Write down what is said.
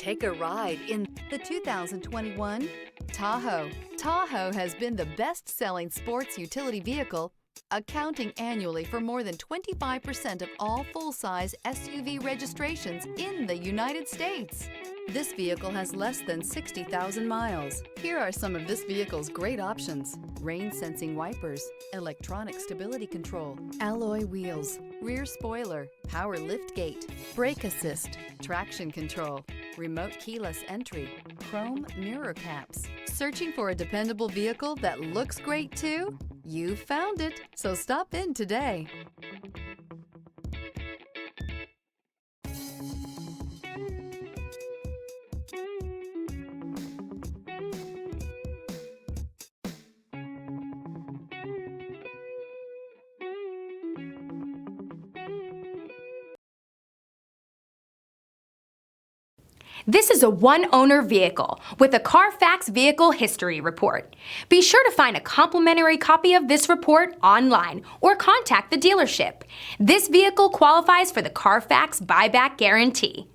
Take a ride in the 2021 Tahoe. Tahoe has been the best-selling sports utility vehicle, accounting annually for more than 25% of all full-size SUV registrations in the United States. This vehicle has less than 60,000 miles. Here are some of this vehicle's great options: rain-sensing wipers, electronic stability control, alloy wheels, rear spoiler, power liftgate, brake assist, traction control, remote keyless entry, chrome mirror caps. Searching for a dependable vehicle that looks great too? You found it, so stop in today. This is a one-owner vehicle with a CARFAX Vehicle History Report. Be sure to find a complimentary copy of this report online or contact the dealership. This vehicle qualifies for the CARFAX Buyback Guarantee.